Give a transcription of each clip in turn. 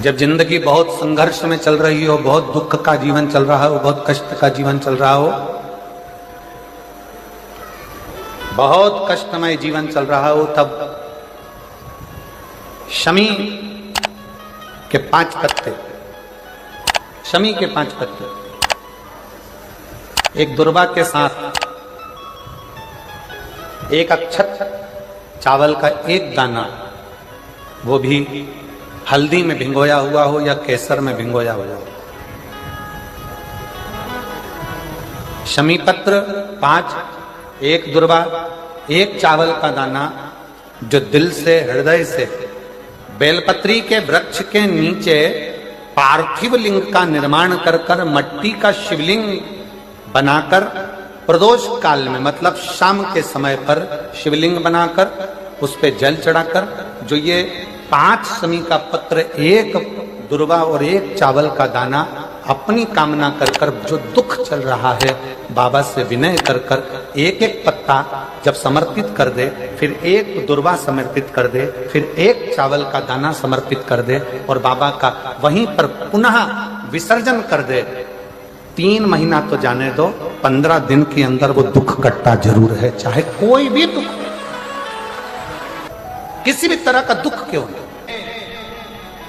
जब जिंदगी बहुत संघर्ष में चल रही हो, बहुत दुख का जीवन चल रहा हो, बहुत कष्ट का जीवन चल रहा हो, बहुत कष्टमय जीवन चल रहा हो, तब शमी के 5 पत्ते, शमी के 5 पत्ते एक दुर्वा के साथ एक अक्षत चावल का एक दाना, वो भी हल्दी में भिंगोया हुआ हो या केसर में भिंगोया हुआ हो, शमी पत्र 5, एक दुर्वा, एक चावल का दाना, जो दिल से हृदय से बेलपत्री के वृक्ष के नीचे पार्थिव लिंग का निर्माण कर कर मट्टी का शिवलिंग बनाकर प्रदोष काल में, मतलब शाम के समय पर शिवलिंग बनाकर उस पे जल चढ़ाकर, जो ये 5 शमी का पत्र, एक दुर्वा और एक चावल का दाना अपनी कामना कर कर, जो दुख चल रहा है बाबा से विनय कर कर एक एक पत्ता जब समर्पित कर दे, फिर एक दुर्वा समर्पित कर दे, फिर एक चावल का दाना समर्पित कर दे और बाबा का वहीं पर पुनः विसर्जन कर दे, 3 महीना तो जाने दो, 15 दिन के अंदर वो दुख कटता जरूर है, चाहे कोई भी दुख, किसी भी तरह का दुख क्यों नहीं।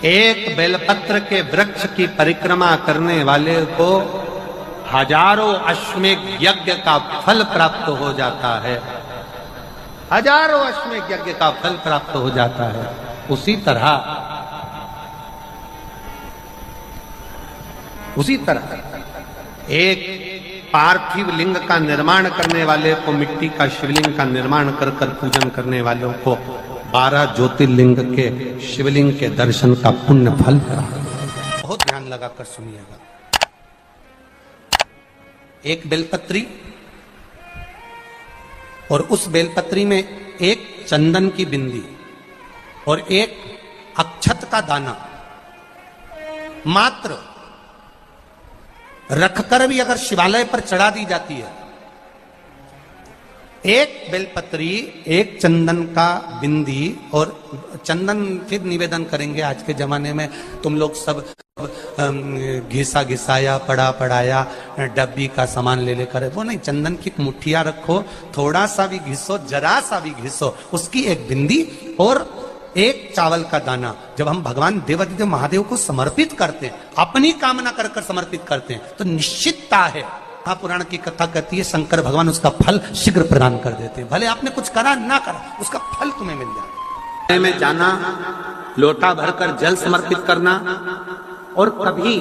एक बेलपत्र के वृक्ष की परिक्रमा करने वाले को हजारों अश्वमेध यज्ञ का फल प्राप्त हो जाता है, हजारों अश्वमेध यज्ञ का फल प्राप्त हो जाता है। उसी तरह एक पार्थिव लिंग का निर्माण करने वाले को, मिट्टी का शिवलिंग का निर्माण कर कर पूजन करने वालों को 12 ज्योतिर्लिंग के शिवलिंग के दर्शन का पुण्य फल प्राप्त। बहुत ध्यान लगाकर सुनिएगा। एक बेलपत्री और उस बेलपत्री में एक चंदन की बिंदी और एक अक्षत का दाना मात्र रखकर भी अगर शिवालय पर चढ़ा दी जाती है, एक बेलपत्री, एक चंदन का बिंदी, और चंदन फिर निवेदन करेंगे। आज के जमाने में तुम लोग सब घिसा घिसाया, पड़ा पड़ाया, डब्बी का सामान ले लेकर, वो नहीं, चंदन की मुठ्ठियां रखो, थोड़ा सा भी घिसो, जरा सा भी घिसो, उसकी एक बिंदी और एक चावल का दाना जब हम भगवान देवादिदेव महादेव को समर्पित करते हैं, अपनी कामना कर कर समर्पित करते हैं, तो निश्चितता है, पुराण की कथा कहती है, शंकर भगवान उसका फल शीघ्र प्रदान कर देते हैं। भले आपने कुछ करा ना करा, उसका फल तुम्हें मिल जाए। में जाना, लोटा भरकर जल समर्पित करना, और कभी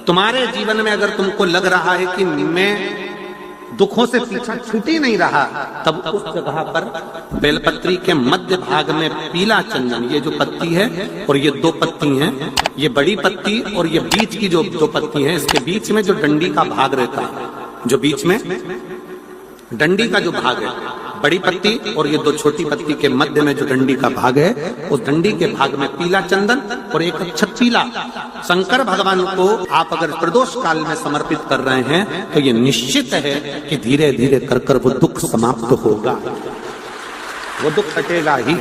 तुम्हारे जीवन में अगर तुमको लग रहा है कि मैं दुखों से पीछा छूट ही नहीं रहा, तब उस जगह पर बेलपत्री के मध्य भाग में पीला चंदन, ये जो पत्ती है और ये 2 पत्ती हैं, ये बड़ी पत्ती और ये बीच की जो 2 पत्ती है, इसके बीच में जो डंडी का भाग रहता है, जो बीच में डंडी का जो भाग है, बड़ी पत्ती और ये 2 छोटी पत्ती के मध्य में जो डंडी का भाग है, उस डंडी के भाग में पीला चंदन और एक अक्षत पीला, शंकर भगवान को आप अगर प्रदोष काल में समर्पित कर रहे हैं, तो ये निश्चित है कि धीरे धीरे कर कर वो दुख समाप्त होगा, वो दुख हटेगा ही।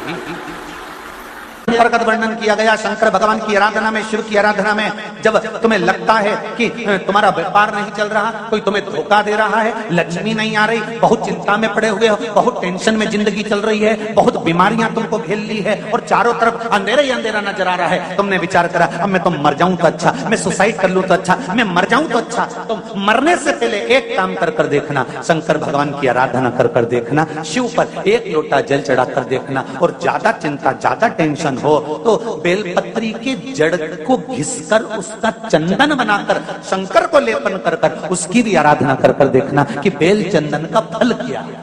प्रकट वर्णन किया गया शंकर भगवान की आराधना में, शिव की आराधना में, जब तुम्हें लगता है कि तुम्हारा व्यापार नहीं चल रहा, कोई तुम्हें धोखा दे रहा है, लक्ष्मी नहीं आ रही, बहुत चिंता में पड़े हुए हो, बहुत टेंशन में जिंदगी चल रही है, बहुत बीमारियां तुमको घेर ली है और चारों तरफ अंधेरा ही अंधेरा नजर आ रहा है, तुमने विचार करा अब मैं तो मर जाऊं तो अच्छा, मैं सुसाइड कर लूं तो अच्छा, मैं मर जाऊं तो अच्छा, तो मरने से पहले एक काम कर कर देखना, शंकर भगवान की आराधना कर कर देखना, शिव पर एक लोटा जल चढ़ा कर देखना, और ज्यादा चिंता, ज्यादा टेंशन हो तो बेलपत्री के जड़ को घिसकर उसका चंदन बनाकर शंकर को लेपन कर कर उसकी भी आराधना कर कर देखना कि बेल चंदन का फल क्या है।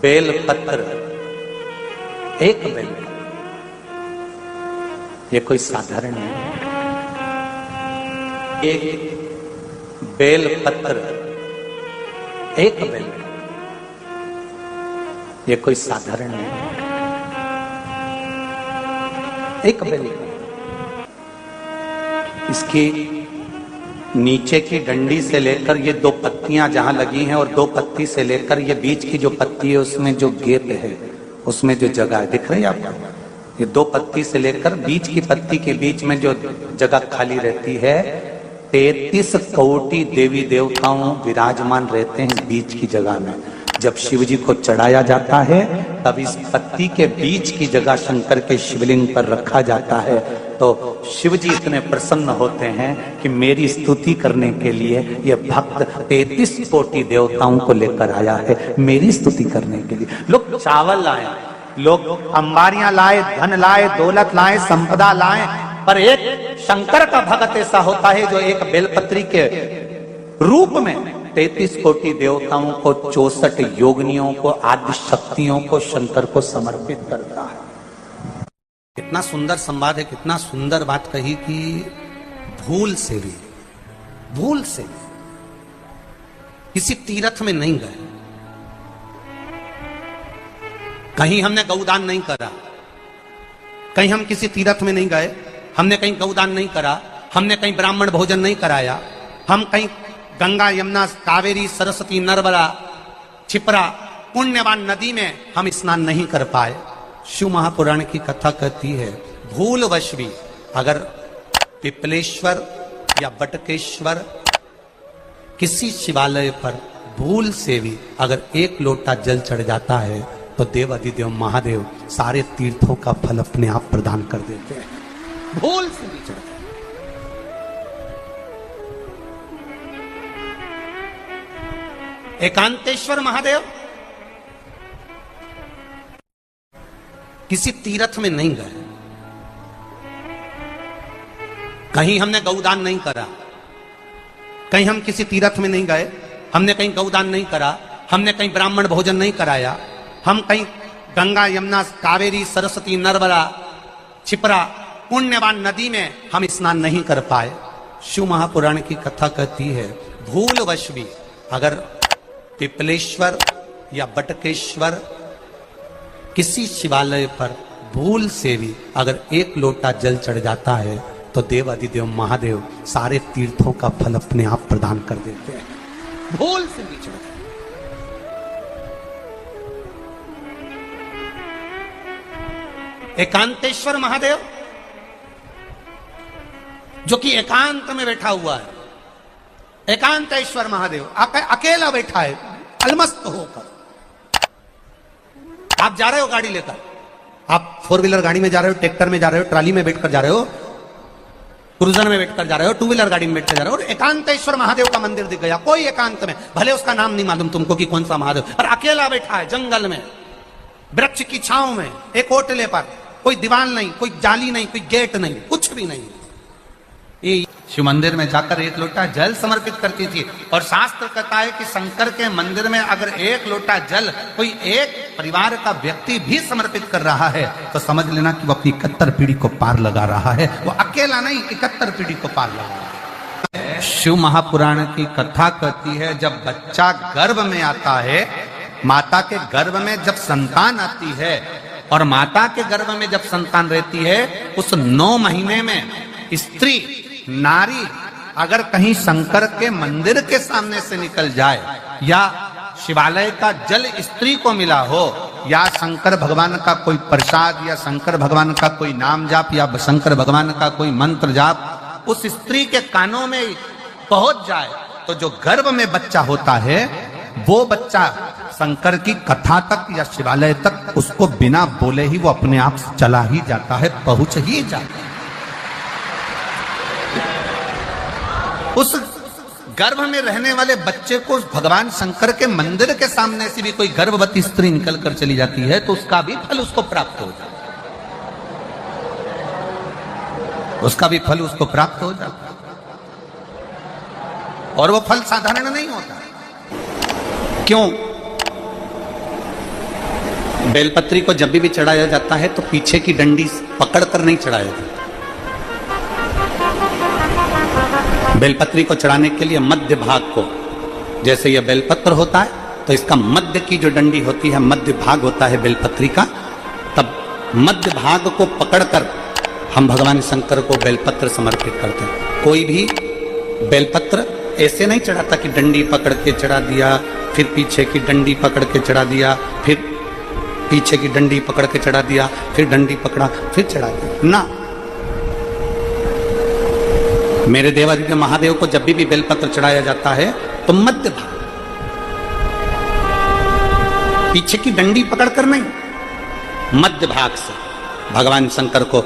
बेलपत्र, एक बेल, ये कोई साधारण नहीं, एक बेलपत्र, एक बेल, ये कोई साधारण नहीं, एक बेल। इसकी नीचे की डंडी से लेकर ये 2 पत्तियां जहां लगी हैं, और 2 पत्ती से लेकर ये बीच की जो पत्ती है उसमें जो गेप है, उसमें जो जगह है, दिख रही है आपको, ये 2 पत्ती से लेकर बीच की पत्ती के बीच में जो जगह खाली रहती है, 33 कोटि देवी देवताओं विराजमान रहते हैं बीच की जगह में। जब शिव जी को चढ़ाया जाता है तब इस पत्ती के बीच की जगह शंकर के शिवलिंग पर रखा जाता है। तो शिव जी इतने प्रसन्न होते हैं कि मेरी स्तुति करने के लिए यह भक्त 33 कोटि देवताओं को लेकर आया है, मेरी स्तुति करने के लिए। लोग चावल लाए, लोग अंबारियां लाए, धन लाए, दौलत लाए, संपदा लाए, पर एक शंकर का भक्त ऐसा होता है जो एक बेलपत्री के रूप में 33 कोटि देवताओं को, 64 योगिनियों को, आदि शक्तियों को शंकर को समर्पित करता है। कितना सुंदर संवाद है, कितना सुंदर बात कही कि भूल से भी किसी तीर्थ में नहीं गए, कहीं हमने गौदान नहीं करा, कहीं हम किसी तीर्थ में नहीं गए, हमने कहीं गौदान नहीं करा, हमने कहीं ब्राह्मण भोजन नहीं कराया, हम कहीं गंगा, यमुना, कावेरी, सरस्वती, नर्मदा, छिपरा, पुण्यवान नदी में हम स्नान नहीं कर पाए। शिव महापुराण की कथा कहती है भूलवश भी अगर पिपलेश्वर या बटकेश्वर किसी शिवालय पर भूल से भी अगर 1 लोटा जल चढ़ जाता है तो देव अधिदेव महादेव सारे तीर्थों का फल अपने आप प्रदान कर देते हैं। भूल से भी चढ़ एकांतेश्वर महादेव किसी तीर्थ में नहीं गए, कहीं हमने गौदान नहीं करा, कहीं हम किसी तीर्थ में नहीं गए, हमने कहीं गौदान नहीं करा, हमने कहीं ब्राह्मण भोजन नहीं कराया, हम कहीं गंगा, यमुना, कावेरी, सरस्वती, नर्मदा, छिपरा, पुण्यवान नदी में हम स्नान नहीं कर पाए। शिव महापुराण की कथा कहती है भूलवश भी अगर पिपलेश्वर या बटकेश्वर किसी शिवालय पर भूल से भी अगर 1 लोटा जल चढ़ जाता है तो देव अधिदेव महादेव सारे तीर्थों का फल अपने आप प्रदान कर देते हैं। भूल से भी चढ़ एकांतेश्वर महादेव जो कि एकांत में बैठा हुआ है, एकांतेश्वर महादेव आप अकेला बैठा है अलमस्त होकर। आप जा रहे हो गाड़ी लेकर, आप 4 व्हीलर गाड़ी में जा रहे हो, ट्रैक्टर में जा रहे हो, ट्राली में बैठकर जा रहे हो, क्रूजर में बैठकर जा रहे हो, 2 व्हीलर गाड़ी में बैठकर जा रहे हो, और एकांतेश्वर महादेव का मंदिर दिख गया, कोई एकांत में, भले उसका नाम नहीं मालूम तुमको कि कौन सा महादेव, और अकेला बैठा है जंगल में, वृक्ष की छांव में, एक ओटले पर, कोई दीवार नहीं, कोई जाली नहीं, कोई गेट नहीं, कुछ भी नहीं। ये शिव मंदिर में जाकर 1 लोटा जल समर्पित करती थी। और शास्त्र कहता है कि शंकर के मंदिर में अगर 1 लोटा जल कोई एक परिवार का व्यक्ति भी समर्पित कर रहा है तो समझ लेना कि वो अपनी 71 पीढ़ी को पार लगा रहा है। वो अकेला नहीं, 71 पीढ़ी को पार लगा रहा है। शिव महापुराण की कथा कहती है जब बच्चा गर्भ में आता है, माता के गर्भ में जब संतान आती है और माता के गर्भ में जब संतान रहती है, उस 9 महीने में स्त्री नारी अगर कहीं शंकर के मंदिर के सामने से निकल जाए, या शिवालय का जल स्त्री को मिला हो, या शंकर भगवान का कोई प्रसाद, या शंकर भगवान का कोई नाम जाप, या शंकर भगवान का कोई मंत्र जाप उस स्त्री के कानों में पहुंच जाए, तो जो गर्भ में बच्चा होता है वो बच्चा शंकर की कथा तक या शिवालय तक उसको बिना बोले ही वो अपने आप चला ही जाता है, पहुंच ही जाता है। उस गर्भ में रहने वाले बच्चे को भगवान शंकर के मंदिर के सामने से भी कोई गर्भवती स्त्री निकल कर चली जाती है तो उसका भी फल उसको प्राप्त हो जाता है, उसका भी फल उसको प्राप्त हो जाता है। और वो फल साधारण नहीं होता। क्यों? बेलपत्री को जब भी चढ़ाया जाता है तो पीछे की डंडी पकड़कर नहीं चढ़ाया जाता। बेलपत्री को चढ़ाने के लिए मध्य भाग को, जैसे यह बेलपत्र होता है तो इसका मध्य की जो डंडी होती है, मध्य भाग होता है बेलपत्री का, तब मध्य भाग को पकड़कर हम भगवान शंकर को बेलपत्र समर्पित करते हैं। कोई भी बेलपत्र ऐसे नहीं चढ़ाता कि डंडी पकड़ के चढ़ा दिया, फिर पीछे की डंडी पकड़ के चढ़ा दिया, फिर पीछे की डंडी पकड़ के चढ़ा दिया, फिर डंडी पकड़ा, फिर चढ़ा दिया ना। मेरे देवादित्य महादेव को जब भी बेलपत्र चढ़ाया जाता है तो मध्य भाग, पीछे की डंडी पकड़कर नहीं, मध्य भाग से भगवान शंकर को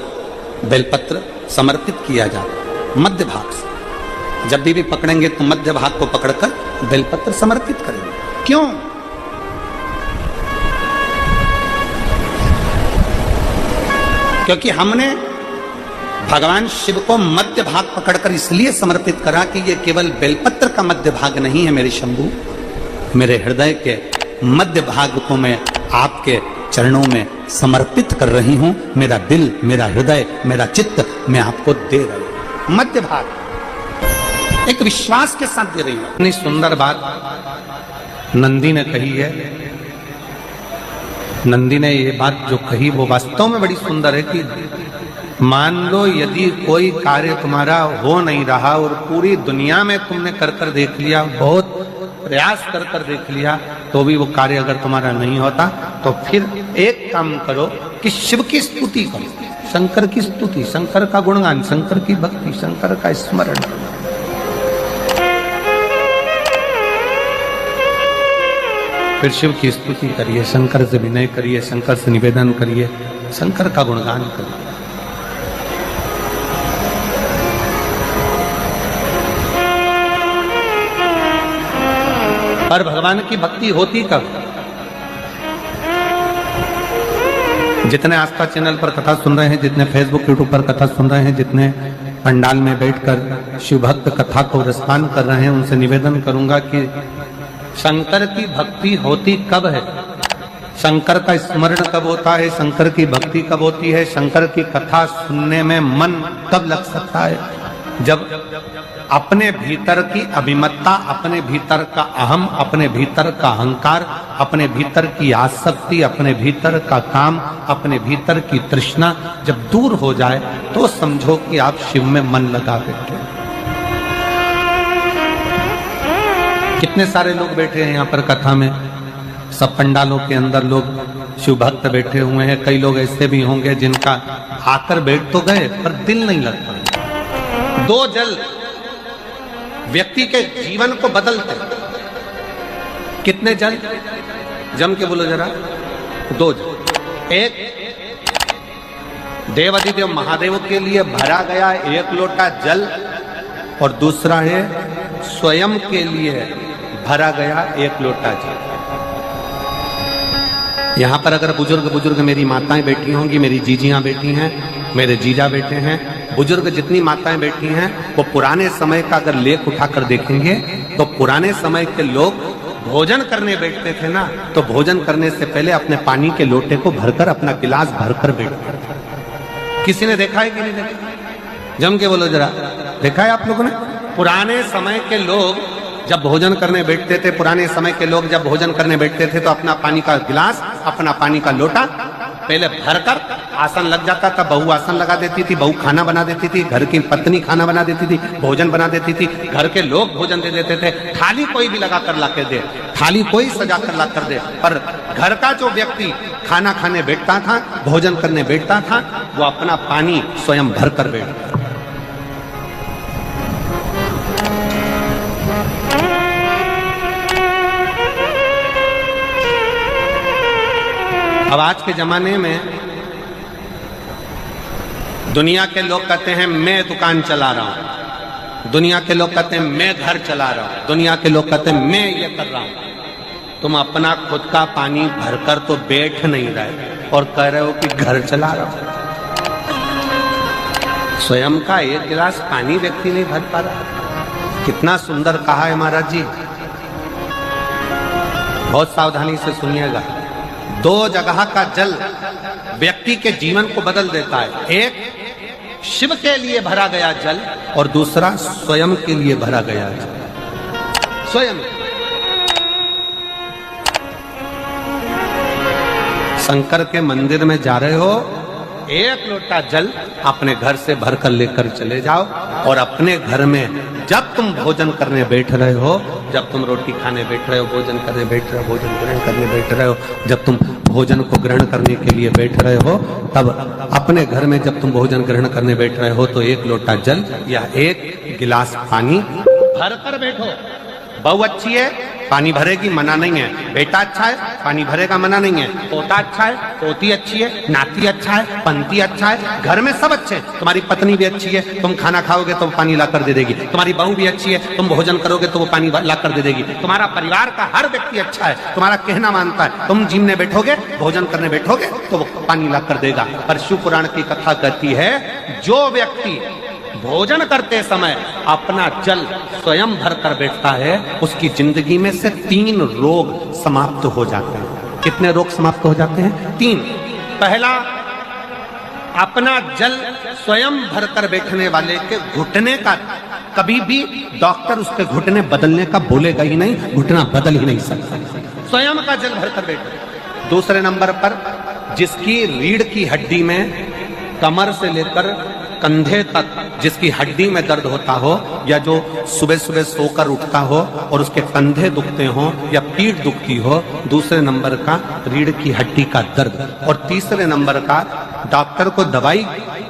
बेलपत्र समर्पित किया जाता। मध्य भाग से जब भी पकड़ेंगे तो मध्य भाग को पकड़कर बेलपत्र समर्पित करेंगे। क्यों? क्योंकि हमने भगवान शिव को मध्य भाग पकड़कर इसलिए समर्पित करा कि ये केवल बेलपत्र का मध्य भाग नहीं है मेरे शंभू, मेरे हृदय के मध्य भाग को मैं आपके चरणों में समर्पित कर रही हूं। मेरा दिल, मेरा हृदय, मेरा चित्त मैं आपको दे रही हूं। मध्य भाग एक विश्वास के साथ दे रही हूं। इतनी सुंदर बात नंदी ने कही है। नंदी ने ये बात जो कही वो वास्तव में बड़ी सुंदर है कि मान लो यदि कोई कार्य तुम्हारा हो नहीं रहा और पूरी दुनिया में तुमने कर कर देख लिया, बहुत प्रयास कर कर देख लिया, तो भी वो कार्य अगर तुम्हारा नहीं होता तो फिर एक काम करो कि शिव की स्तुति करो, शंकर की स्तुति, शंकर का गुणगान, शंकर की भक्ति, शंकर का स्मरण। फिर शिव की स्तुति करिए, शंकर से विनय करिए, शंकर से निवेदन करिए, शंकर का गुणगान करिए। पर भगवान की भक्ति होती कब? जितने आस्था चैनल पर कथा सुन रहे हैं, जितने फेसबुक यूट्यूब पर कथा सुन रहे हैं, जितने पंडाल में बैठकर शिव भक्त कथा को रसपान कर रहे हैं, उनसे निवेदन करूंगा कि शंकर की भक्ति होती कब है? शंकर का स्मरण कब होता है? शंकर की भक्ति कब होती है? शंकर की कथा सुनने में मन कब लग सकता है? जब अपने भीतर की अभिमत्ता, अपने भीतर का अहम, अपने भीतर का अहंकार, अपने भीतर की आसक्ति, अपने भीतर का काम, अपने भीतर की तृष्णा जब दूर हो जाए तो समझो कि आप शिव में मन लगा बैठे। कितने सारे लोग बैठे हैं यहाँ पर कथा में, सब पंडालों के अंदर लोग शिव भक्त बैठे हुए हैं। कई लोग ऐसे भी होंगे जिनका आकर बैठ तो गए पर दिल नहीं लगता। दो जल व्यक्ति के जीवन को बदलते। कितने जल? जम के बोलो जरा। दो जल। एक देवादिदेव महादेव के लिए भरा गया एक लोटा जल और दूसरा है स्वयं के लिए भरा गया एक लोटा जल। यहां पर अगर बुजुर्ग मेरी माताएं बैठी होंगी, मेरी जीजियां बैठी हैं, मेरे जीजा बैठे हैं, बुजुर्ग जितनी माताएं बैठी हैं, वो पुराने समय का अगर लेख उठाकर देखेंगे तो पुराने समय के लोग भोजन करने बैठते थे ना, तो भोजन करने से पहले अपने पानी के लोटे को भरकर, अपना गिलास भरकर बैठते थे। किसी ने देखा है कि नहीं देखा? जम के बोलो जरा। देखा है आप लोगों ने? पुराने समय के लोग जब भोजन करने बैठते थे, पुराने समय के लोग जब भोजन करने बैठते थे तो अपना पानी का गिलास, अपना पानी का लोटा पहले भरकर आसन लग जाता था। बहू आसन लगा देती थी, बहू खाना बना देती थी, घर की पत्नी खाना बना देती थी, भोजन बना देती थी, घर के लोग भोजन दे देते थे। थाली कोई भी लगा कर लाके दे, थाली कोई सजा कर ला कर दे, पर घर का जो व्यक्ति खाना खाने बैठता था, भोजन करने बैठता था, वो अपना पानी स्वयं भर कर बैठता। अब आज के जमाने में दुनिया के लोग कहते हैं मैं दुकान चला रहा हूं, दुनिया के लोग कहते हैं मैं घर चला रहा हूं, दुनिया के लोग कहते हैं मैं ये कर रहा हूं। तुम अपना खुद का पानी भरकर तो बैठ नहीं रहे और कह रहे हो कि घर चला रहा हूं। स्वयं का एक गिलास पानी व्यक्ति नहीं भर पा रहा। कितना सुंदर कहा है महाराज जी। बहुत सावधानी से सुनिएगा। दो जगह का जल व्यक्ति के जीवन को बदल देता है। एक शिव के लिए भरा गया जल और दूसरा स्वयं के लिए भरा गया जल। स्वयं शंकर के मंदिर में जा रहे हो, एक लोटा जल अपने घर से भरकर लेकर चले जाओ और अपने घर में जब तुम भोजन करने बैठ रहे हो जब तुम रोटी खाने बैठ रहे हो, भोजन करने बैठ रहे हो, भोजन ग्रहण करने बैठ रहे हो, जब तुम भोजन को ग्रहण करने के लिए बैठ रहे हो, तब अपने घर में जब तुम भोजन ग्रहण करने बैठ रहे हो तो एक लोटा जल या एक गिलास पानी भर कर बैठो। बहू अच्छी है, पानी भरेगी, मना नहीं है। बेटा अच्छा है, पानी भरेगा, मना नहीं है। पोता अच्छा है, पोती अच्छी है, नाती अच्छा है, पंती अच्छा है, घर में सब अच्छे हैं। तुम्हारी पत्नी भी अच्छी है, तुम खाना खाओगे तो वो पानी ला कर दे देगी। तुम्हारी बहू भी अच्छी है, तुम भोजन करोगे तो वो पानी ला कर दे देगी। तुम्हारा परिवार का हर व्यक्ति अच्छा है, तुम्हारा कहना मानता है। तुम जिमने बैठोगे, भोजन करने बैठोगे तो वो पानी ला कर देगा। पर शिव पुराण की कथा कहती है, जो व्यक्ति भोजन करते समय अपना जल स्वयं भर कर बैठता है, उसकी जिंदगी में से 3 रोग समाप्त हो जाते हैं। कितने रोग समाप्त हो जाते हैं? 3। पहला, अपना जल स्वयं भर कर बैठने वाले के घुटने का कभी भी डॉक्टर उसके घुटने बदलने का बोलेगा ही नहीं, घुटना बदल ही नहीं सकता। स्वयं का जल भर कर बैठे। दूसरे नंबर पर, जिसकी रीढ़ की हड्डी में कमर से लेकर कंधे तक जिसकी हड्डी में दर्द होता हो, या जो सुबह सुबह सोकर उठता हो और उसके कंधे दुखते हो या पीठ दुखती हो। दूसरे नंबर का रीढ़ की हड्डी का दर्द। और तीसरे नंबर का, डॉक्टर को दवाई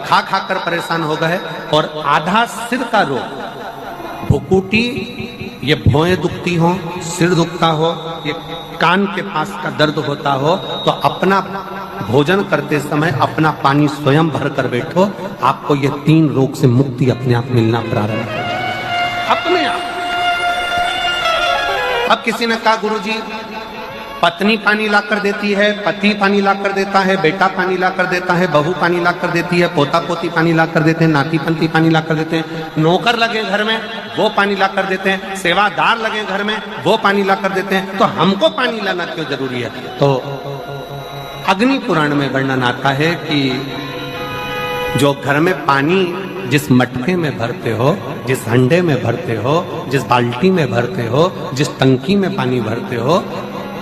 खा खा कर परेशान हो गए और आधा सिर का रोग, भुकुटी, ये भौएं दुखती हो, सिर दुखता हो, ये कान के पास का दर्द होता हो, तो अपना भोजन करते समय अपना पानी स्वयं भर कर बैठो। आपको ये 3 रोग से मुक्ति अपने आप मिलना प्रारंभ हो, अपने आप। अब किसी ने कहा, गुरुजी पत्नी पानी ला कर देती है, पति पानी ला कर देता है, बेटा पानी ला कर देता है, बहू पानी ला कर देती है, पोता पोती पानी ला कर देते हैं, नाती पंती पानी ला कर देते हैं, नौकर लगे घर में वो पानी ला कर देते हैं, सेवादार लगे घर में वो पानी ला कर देते हैं, तो हमको पानी लाना क्यों जरूरी है? तो अग्नि पुराण में वर्णन आता है कि जो घर में पानी जिस मटके में भरते हो, जिस हंडे में भरते हो, जिस बाल्टी में भरते हो, जिस टंकी में पानी भरते हो,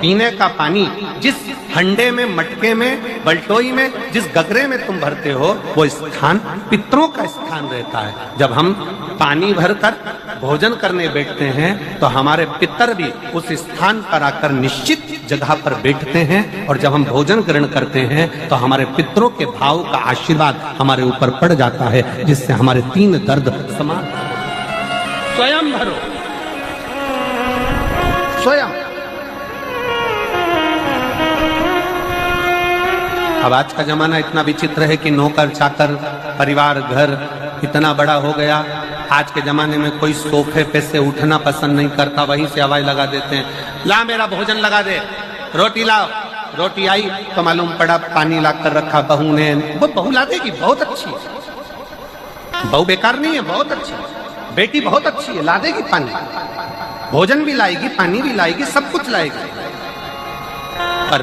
पीने का पानी जिस हंडे में, मटके में, बल्टोई में, जिस गगरे में तुम भरते हो, वो स्थान पितरों का स्थान रहता है। जब हम पानी भरकर भोजन करने बैठते हैं तो हमारे पितर भी उस स्थान पर आकर निश्चित जगह पर बैठते हैं, और जब हम भोजन ग्रहण करते हैं तो हमारे पितरों के भाव का आशीर्वाद हमारे ऊपर पड़ जाता है, जिससे हमारे 3 दर्द समाप्त। स्वयं भरो, स्वयं। अब आज का जमाना इतना विचित्र है कि नौकर चाकर, परिवार, घर इतना बड़ा हो गया। आज के जमाने में कोई सोफे पे से उठना पसंद नहीं करता, वहीं से आवाज लगा देते हैं, ला मेरा भोजन लगा दे, रोटी लाओ। रोटी आई तो मालूम पड़ा पानी ला कर रखा बहू ने। वो बहू ला देगी, बहुत अच्छी है, बहू बेकार नहीं है, बहुत अच्छी है, बेटी बहुत अच्छी है, ला देगी पानी, भोजन भी लाएगी, पानी भी लाएगी, सब कुछ लाएगी। पर